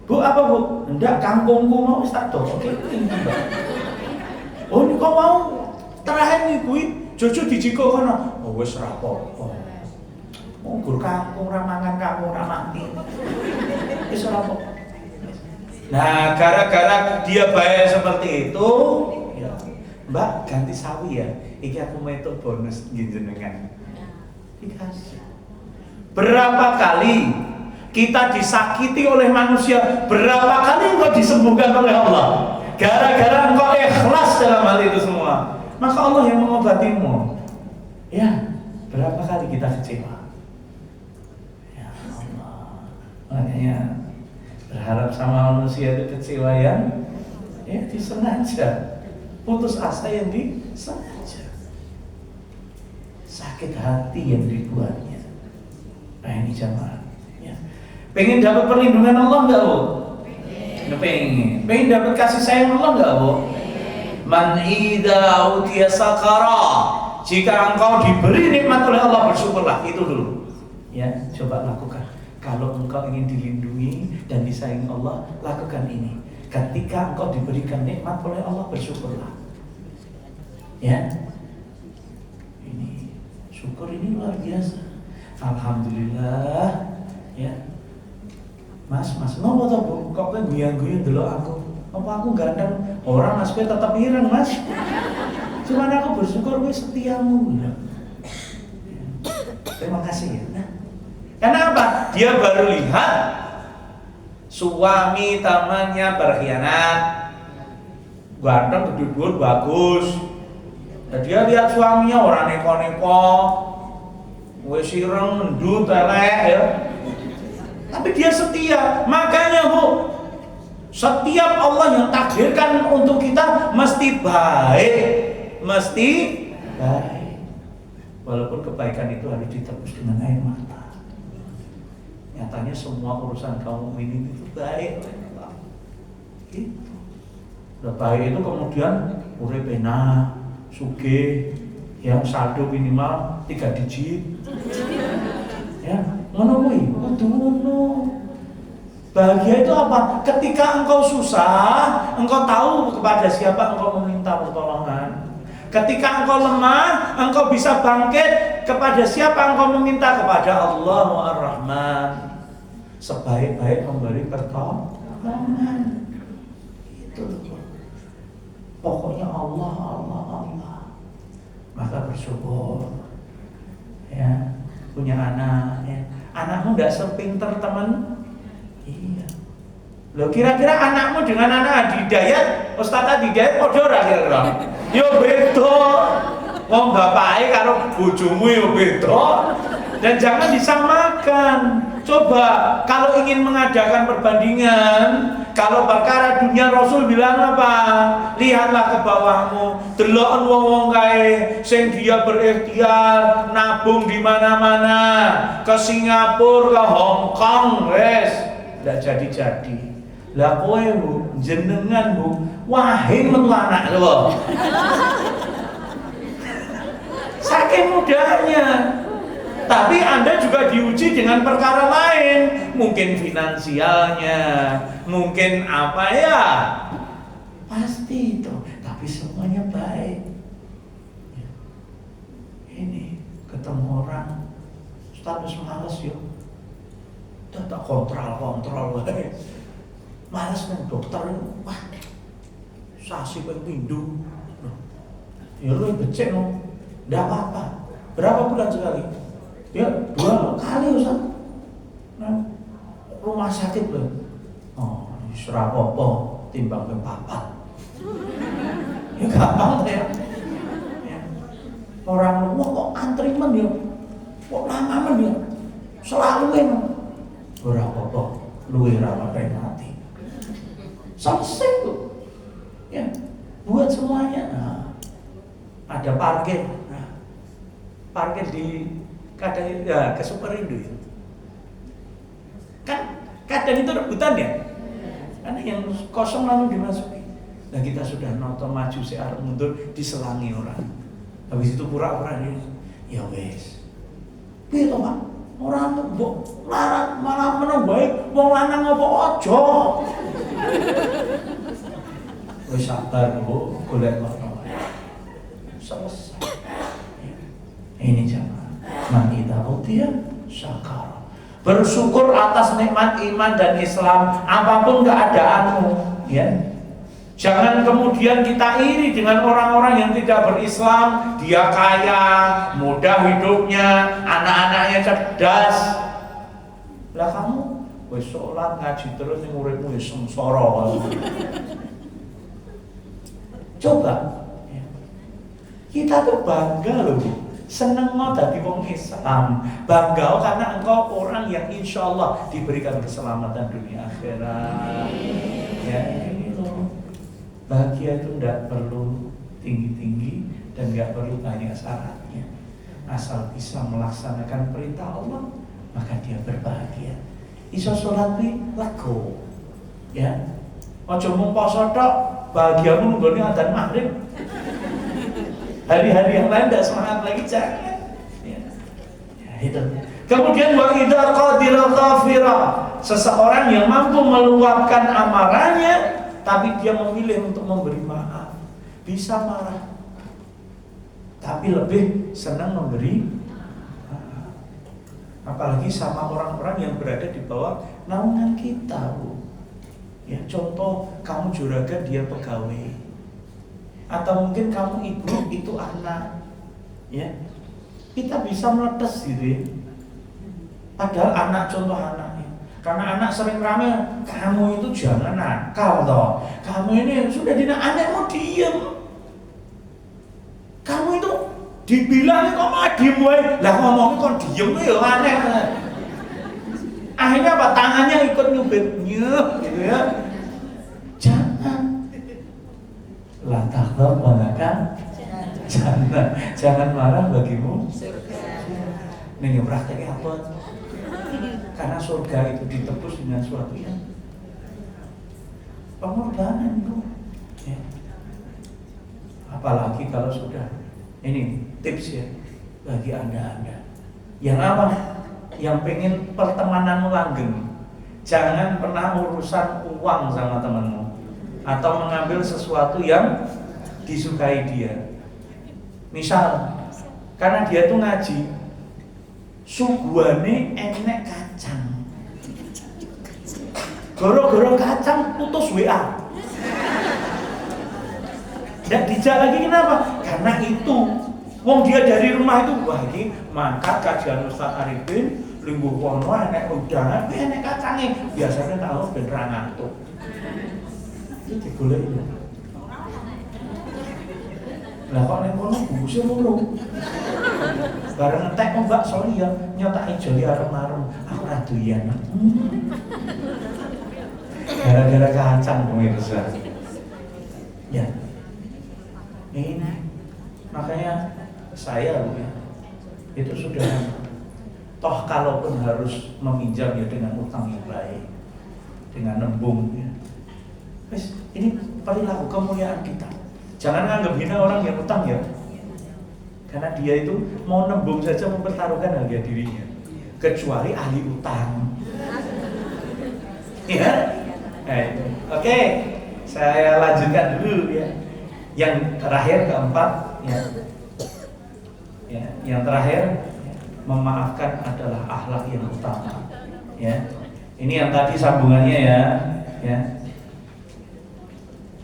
Bu, apa bu? Enggak, kangkungku mau tak dok. Oke, ini mbak. Oh, ini kok mau terakhir nih gue, jojo dijiko kono. Oh, wes rapopo. Oh, gur kangkung ramangan kangkung ramati. Wes rapopo. Nah, gara-gara dia bayar seperti itu, ya, Mbak ganti sawi ya. Iki aku metu bonus jenengan. Dikasih. Berapa kali kita disakiti oleh manusia, berapa kali engkau disembuhkan oleh Allah gara-gara engkau ikhlas dalam hal itu semua, maka Allah yang mengobatimu. Ya, berapa kali kita kecewa, ya Allah. Makanya berharap sama manusia itu kecewa yang ya disengaja, putus asa yang disengaja, sakit hati yang dibuatnya. Nah ini jamaah, ya. Pengen dapat perlindungan Allah enggak, Bu? Pengen. Pengen dapat kasih sayang Allah enggak, Bu? Man idza utiya sakara. Jika engkau diberi nikmat oleh Allah, bersyukurlah. Itu dulu. Ya, coba lakukan. Kalau engkau ingin dilindungi dan disayangi Allah, lakukan ini. Ketika engkau diberikan nikmat oleh Allah, bersyukurlah. Ya. Ini syukur ini luar biasa. Alhamdulillah, ya. Mas, nopo to, Bu? Kok kowe guyang-guyang delok aku? Apa aku ganteng? Orang Mas kowe tetap ireng, Mas. Cuman aku bersyukur kowe setiamu. Ya. Terima kasih ya. Nah, karena apa? Dia baru lihat suami temannya berkhianat. Ganteng, gede dhuwur, bagus. Dan dia lihat suaminya orang neko-neko. Wes ireng, mendut, elek ya. Tapi dia setia. Makanya Bu, setiap Allah yang takdirkan untuk kita mesti baik, mesti baik. Walaupun kebaikan itu harus ditebus dengan air mata. Nyatanya semua urusan kaum mukminin itu baik. Gitu. Udah baik itu kemudian urip enak, sugih, yang saldo minimal 3 digit. Ya, menemui. Bahagia itu apa? Ketika engkau susah, engkau tahu kepada siapa engkau meminta pertolongan. Ketika engkau lemah, engkau bisa bangkit kepada siapa engkau meminta, kepada Allah Ar-Rahman. Sebaik-baik memberi pertolongan. Itu. Pokoknya Allah. Maka bersyukur, ya, punya anak, ya. Anakmu nggak sepinter teman, iya. Lo kira-kira anakmu dengan anak Hidayat, Ustaz Hidayat podo ora kira-kira? Yo beda, wong bapake karo bojomu yo beda. Dan jangan disamakan. Coba kalau ingin mengadakan perbandingan, kalau perkara dunia Rasul bilang apa? Lihatlah ke bawahmu, delokon wong-wong kae sing dia berikhtiar nabung di mana-mana, ke Singapura, ke Hong Kong, wes ndak jadi-jadi. Lah kowe Bu, jenengan Bu, wahing metu anak lho. Saking mudahnya. Tapi Anda juga diuji dengan perkara lain, mungkin finansialnya, mungkin apa ya, pasti itu. Tapi semuanya baik. Ini ketemu orang, status males yuk, tak kontrol, males nih dokter, wah, sasi pemindung, ya lu becek no, nggak apa-apa, berapa bulan sekali? Ya 2 kali Ustaz. Nah, rumah sakit loh. Oh, ora apa-apa timbang ping 4. Ya gampang ya. Ya. Orang wah kok antri men ya. Kok lama men ya. Selalu kan. Ora apa-apa, luwih ra mati. Selesai tuh. Ya, buat semuanya. Nah, ada parkir. Nah, parkir di kadang ya ke Superindo itu. Kan kadang itu rebutan ya. Karena yang kosong lalu dimasuki. Nah kita sudah nonton maju arep mundur diselangi orang. Habis itu pura-pura dia, ya wes. Piye to, Pak? Orang mbok malah menunggu wong lanang apa aja. Wis sabar Bu, golek ngono. Selesai. Ini jamaah. Man kita utia syakar. Bersyukur atas nikmat iman dan Islam apapun keadaanmu, ya. Jangan kemudian kita iri dengan orang-orang yang tidak berislam. Dia kaya, mudah hidupnya, anak-anaknya cerdas. Lah kamu wis sholat ngaji terus ning uripmu wis sengsara. Coba ya. Kita tuh bangga loh, seneng mau dadi wong Islam. Bangga karena engkau orang yang insya Allah diberikan keselamatan dunia akhirat. Ya ini loh. Bahagia itu tidak perlu tinggi-tinggi dan tidak perlu banyak syaratnya. Asal bisa melaksanakan perintah Allah, maka dia berbahagia. Iso sholat wi laku, ya. Ojo mung poso tok, bahagiamu nggone adzan maghrib. Hari-hari yang lain tidak semangat lagi jangan. Ya, itu. Kemudian wa idza qadira ghafira, seseorang yang mampu meluapkan amarahnya tapi dia memilih untuk memberi maaf, bisa marah tapi lebih senang memberi maaf. Apalagi sama orang-orang yang berada di bawah naungan kita, Bu. Ya, contoh kamu juragan, dia pegawai, atau mungkin kamu ibu, itu anak, ya. Kita bisa meletes gitu ya. Padahal anak, contoh anaknya. Karena anak sering rame, kamu itu jangan nakal toh. Kamu ini sudah anakmu diem. Kamu itu dibilang kok malah diem wae. Lah ngomongnya kok diem tuh ya aneh. Akhirnya apa? Tangannya ikut nyubit nyup gitu ya. Jangan. La taghdab maka jangan marah bagimu. Ning prakteknya apa? Karena surga itu ditebus dengan suatu yang pengorbanan itu, ya. Apalagi kalau sudah, ini tips ya bagi anda yang apa, yang pengen pertemananmu langgeng, jangan pernah urusan uang sama temanmu atau mengambil sesuatu yang disukai dia. Misal, karena dia tuh ngaji, suguhane enek kacang. Goro-goro kacang putus WA. Dan dijak lagi kenapa? Karena itu wong dia dari rumah itu, wah ini mangkat kajian Ustaz Arifin, lingguh kono enek undangan, enek kacangnya. Biasanya tahu ben ra ngantuk. Itu digoleki. Lah kok ning kono bungkusnya mulu. Bareng ngetek Mbak sorry ya, nyotaki joli arem-arem. Aku ra doyan. Gara-gara kacang pemirsa. Ya. Ini makanya saya Bu ya, itu sudah toh kalaupun harus meminjam ya dengan utang yang baik, dengan nembung ya. Wes, ini perilaku kemuliaan kita. Jangan nganggap hina orang yang utang ya. Karena dia itu mau nembung saja mempertaruhkan harga dirinya, kecuali ahli utang. Ya, oke, saya lanjutkan dulu ya. Yang terakhir keempat, ya, yang terakhir memaafkan adalah akhlak yang utama. Ya, ini yang tadi sambungannya ya.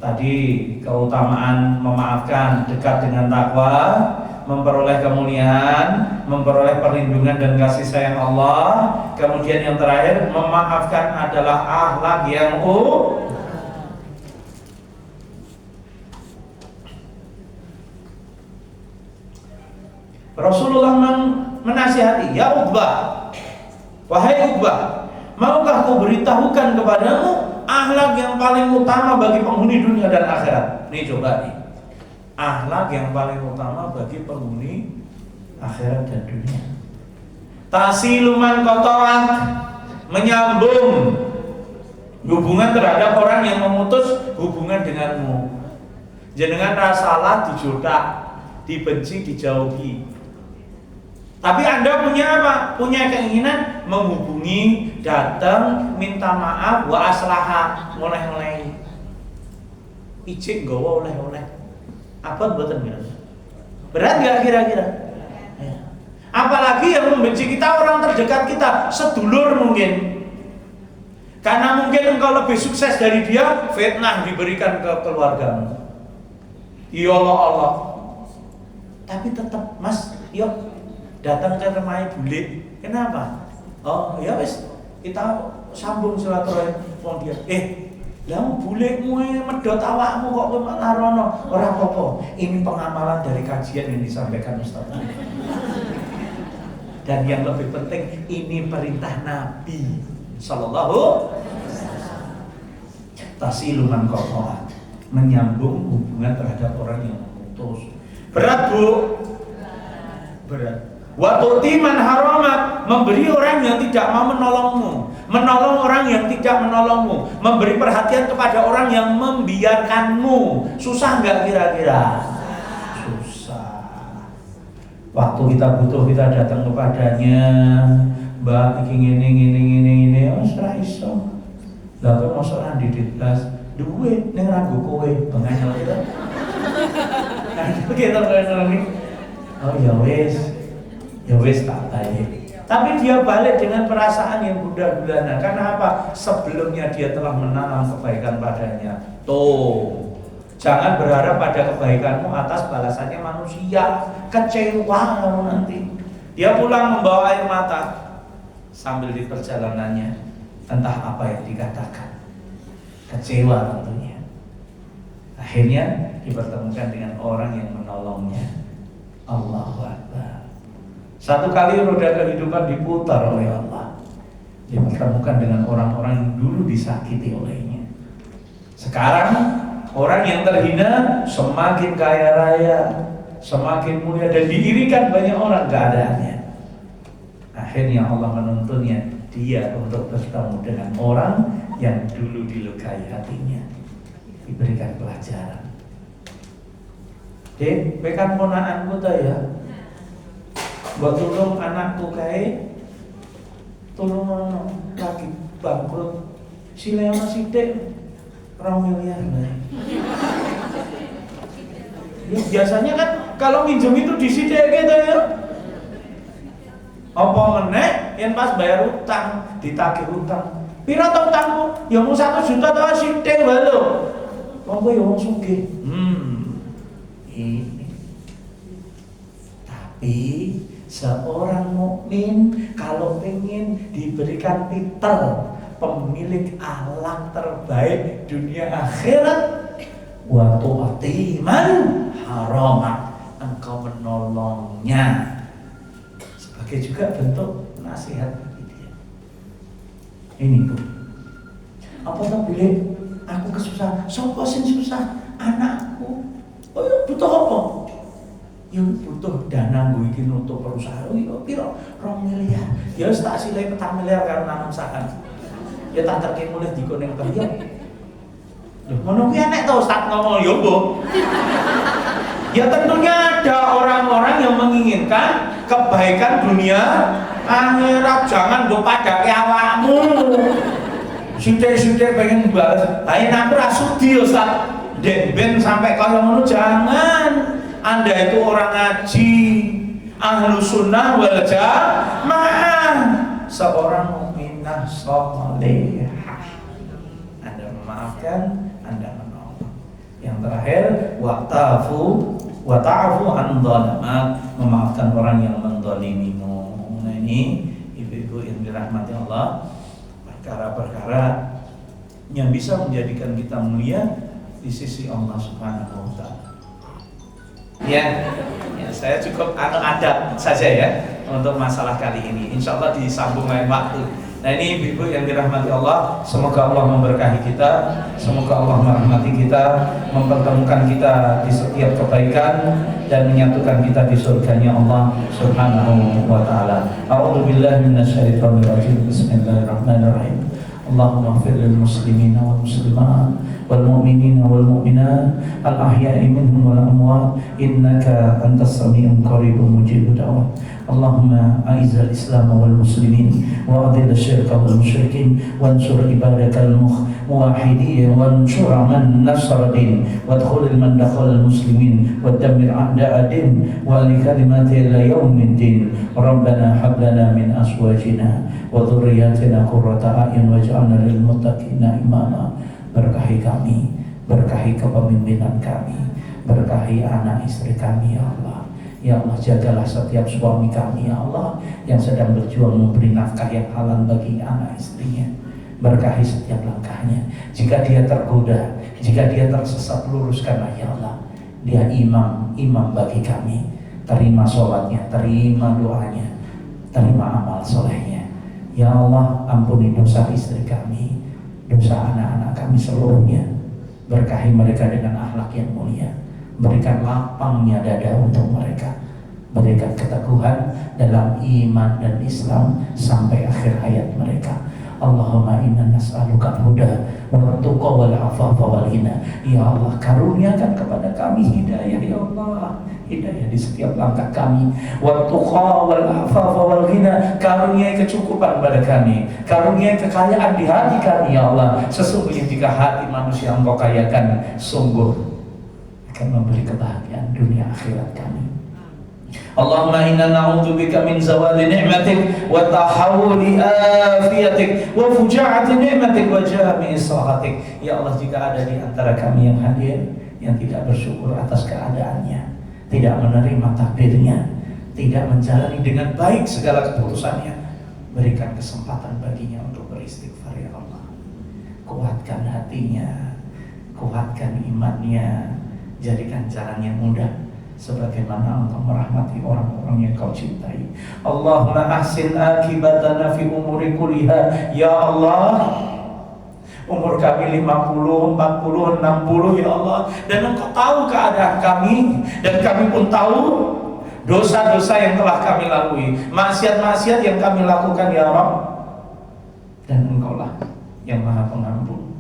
Tadi keutamaan memaafkan dekat dengan takwa, memperoleh kemuliaan, memperoleh perlindungan dan kasih sayang Allah. Kemudian yang terakhir, memaafkan adalah akhlak yang Rasulullah menasihati, ya Uqbah, wahai Uqbah, maukah ku beritahukan kepadamu akhlak yang paling utama bagi penghuni dunia dan akhirat? Nih coba nih, akhlak yang paling utama bagi penghuni akhirat dan dunia. Tasiluman qata'at, menyambung hubungan terhadap orang yang memutus hubungan denganmu. Jenengan rasalah dijodak, dibenci, dijauhi. Tapi Anda punya apa? Punya keinginan menghubungi, datang, minta maaf, wa aslaha, ngoleh-ngoleh. Ijik nggawa oleh-oleh. Apa mboten kira? Berat enggak kira-kira? Ya. Apalagi yang membenci kita orang terdekat kita, sedulur mungkin. Karena mungkin engkau lebih sukses dari dia, fitnah diberikan ke keluargamu. Ya Allah. Tapi tetap, Mas, yuk datang ke rumah bule. Kenapa? Oh ya wis, kita sambung silaturahim wong dia. Lah bulekmu medhot awakmu kok malah rono. Ora apa-apa. Ini pengamalan dari kajian yang disampaikan Ustaz. Dan yang lebih penting, ini perintah Nabi sallallahu tasiluman qata'a, menyambung hubungan terhadap orang yang memutus. Berat, Bu. Berat. Wa tu'ti man haramat, memberi orang yang tidak mau menolongmu, menolong orang yang tidak menolongmu, memberi perhatian kepada orang yang membiarkanmu. Susah enggak kira-kira? Susah. Waktu kita butuh, kita datang kepadanya, Mbak, ini, ora iso. Lah kok mosok ra diditlas, duwe ning ranggo kowe, benganyel kita. Kita ngene. Oh ya wis tak balik. Tapi dia balik dengan perasaan yang bunda gulana. Karena apa? Sebelumnya dia telah menanam kebaikan padanya. Tuh, jangan berharap pada kebaikanmu atas balasannya manusia. Kecewa kamu nanti. Dia pulang membawa air mata sambil di perjalanannya, entah apa yang dikatakan. Kecewa tentunya. Akhirnya dipertemukan dengan orang yang menolongnya. Allahu Akbar. Satu kali roda kehidupan diputar oleh Allah, dipertemukan dengan orang-orang yang dulu disakiti olehnya. Sekarang orang yang terhina semakin kaya raya, semakin mulia, dan diirikan banyak orang keadaannya. Akhirnya Allah menuntunnya dia untuk bertemu dengan orang yang dulu dilukai hatinya, diberikan pelajaran. Dek, bekan ponakanku ta ya. Buat tolong anakku kae, tolong lagi bangkrut. Si Leona sithik 2 miliar. Ya, biasanya kan kalau minjem itu disithik gitu ya. Apa meneh yen pas bayar utang, ditagih utang. Pira to utangmu? Ya mung 1 juta to sithik wae lho. Wong kowe ya wong sugih. Ini. Tapi seorang mukmin kalau ingin diberikan titel pemilik akhlak terbaik dunia akhirat, wa tu'ti man harama, engkau menolongnya sebagai juga bentuk nasihat bagi dia. Ini tuh, apa tuh bilik aku kesusahan, sopo sing susah? Anakku. Oh ya butuh apa? Ya butuh dana gue iki nutup perusahaan. Oh ya piro? 2 miliar. Ya wis tak silih 4 miliar karo nanam saham. Ya tak terke mulih dikon ning kerja. Lho ngono kuwi enek to Ustaz ngomong ya, Bu. Ya tentunya ada orang-orang yang menginginkan kebaikan dunia akhirat. Jangan mbok padake awakmu. Sithik-sithik pengen balas. Ayo aku ra sudi Ustaz. Dek ben sampai kaya ngono jangan. Anda itu orang ngaji, ahlu sunnah wal jamaah, seorang mukminah sholihah. Anda memaafkan, Anda menolong. Yang terakhir, wa ta'fu an dhalamat, memaafkan orang yang menzalimimu. Nah ini ibu-ibu yang dirahmati Allah, perkara-perkara yang bisa menjadikan kita mulia di sisi Allah Subhanahu wa Ta'ala. Ya, saya cukup adab saja ya untuk masalah kali ini. Insya Allah disambung lain waktu. Nah ini ibu-ibu yang dirahmati Allah, semoga Allah memberkahi kita, semoga Allah merahmati kita, mempertemukan kita di setiap kebaikan dan menyatukan kita di surganya Allah Subhanahu wa Ta'ala. A'udzubillahi minasyaitonir rajim. Bismillahirrahmanirrahim. Allahumma ighfir lil muslimina wal muslimat wal mu'minina wal mu'minat al ahya'i minhum wal amwat innaka antas sami'un qaribun mujibud da'wat. اللهم أعز الإسلام والمسلمين وأذل الشرك والمشركين وانصر عبادك الموحدين وانصر من نصر الدين وادخل من دخل المسلمين ودمر أعداء الدين ولكلمات إلى يوم الدين ربنا هب لنا من أزواجنا وذرياتنا قرة أعين واجعلنا للمتقين إماما. Berkahi kami, berkahi kepemimpinan kami, berkahi anak istri kami ya Allah. Ya Allah, jagalah setiap suami kami ya Allah yang sedang berjuang memberi nafkah yang halal bagi anak istrinya. Berkahi setiap langkahnya. Jika dia tergoda, jika dia tersesat, luruskanlah ya Allah. Dia imam bagi kami. Terima sholatnya, terima doanya, terima amal solehnya. Ya Allah, ampuni dosa istri kami, dosa anak-anak kami seluruhnya. Berkahi mereka dengan akhlak yang mulia. Berikan lapangnya dada untuk mereka, berikan keteguhan dalam iman dan Islam sampai akhir hayat mereka. Allahumma inna nas'aluka al-huda wa tuqa wal afafa wal ghina. Ya Allah, karuniakan kepada kami hidayah ya Allah, hidayah di setiap langkah kami. Wa tuqa wal afafa wal ghina, karuniai kecukupan pada kami, karuniai kekayaan di hati kami ya Allah. Sesungguhnya jika hati manusia Engkau kayakan, sungguh akan memberi kebahagiaan dunia akhirat kami. Allahumma inna na'udzubika min zawali ni'matik wa tahawuli afiyatik wa fujaati ni'matik wa jami'i sahatik. Ya Allah, jika ada di antara kami yang hadir yang tidak bersyukur atas keadaannya, tidak menerima takdirnya, tidak menjalani dengan baik segala keputusannya, berikan kesempatan baginya untuk beristighfar ya Allah. Kuatkan hatinya, kuatkan imannya, jadikan jalannya mudah sebagaimana Engkau merahmati orang-orang yang Kau cintai. Allahumma ahsin akibatana fi umuri kulliha. Ya Allah, umur kami 50, 40, 60 ya Allah, dan Engkau tahu keadaan kami, dan kami pun tahu dosa-dosa yang telah kami lalui, maksiat-maksiat yang kami lakukan ya Rabb, dan Engkau lah yang Maha Pengampun.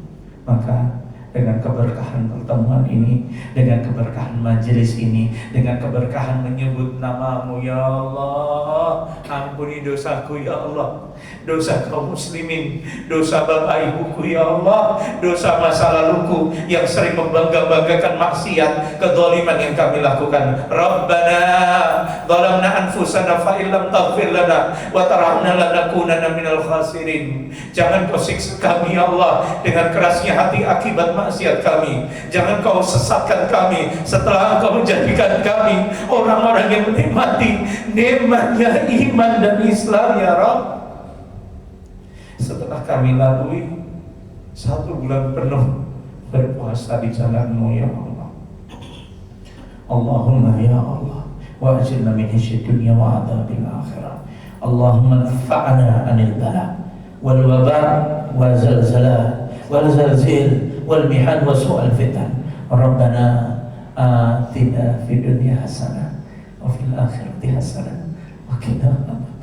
Maka dengan keberkahan pertemuan ini, dengan keberkahan majelis ini, dengan keberkahan menyebut nama-Mu ya Allah, ampuni dosaku ya Allah, dosa kaum muslimin, dosa bapak ibuku ya Allah, dosa masa laluku yang sering membangga-banggakan maksiat, kezaliman yang kami lakukan. Rabbana zalamna anfusana fa illam taghfir lana wa tarhamna lanakunanna minal khasirin. Jangan Kau siksa kami ya Allah dengan kerasnya hati akibat maksiat kami. Jangan Kau sesatkan kami setelah Engkau menjadikan kami orang-orang yang menikmati nikmatnya iman dan Islam ya Rabb. Setelah kami lalui 1 bulan penuh berpuasa di jalan-Mu ya Allah. Allahumma ya Allah, wa ajirna min hisyid dunya wa adzabil akhirah. Allahumma anfa'na anil bala wal waba wa zalzala wal zalzil wal mihan wa su'al fitan. Rabbana atina fid dunya hasanah wa fil akhirati hasanah wa qina adzabannar.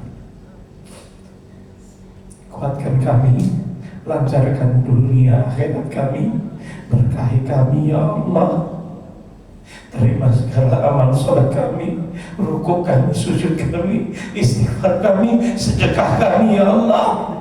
Kuatkan kami, lancarkan dunia akhirat kami, berkahi kami ya Allah. Terima segala amal sholat kami, rukuk kami, sujud kami, istighfar kami, sedekah kami ya Allah.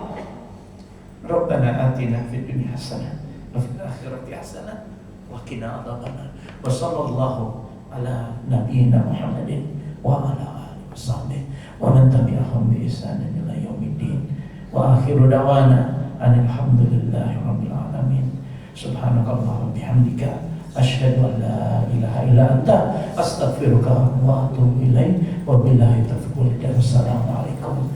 Rabbana atina fid dunya hasanah wa fil akhirati hasanah wa qina adzabannar. Wa sallallahu ala nabiyyina Muhammadin wa ala alihi wasahbihi wa man tabi'ahum bi ihsanin ila yaumiddin. Wa akhiru da'wana alhamdulillahi rabbil alamin. Subhanakallahumma bihamdika asyhadu an la ilaha illa anta astaghfiruka wa atubu ilaik. Wa billahi taufiq. Wassalamu alaikum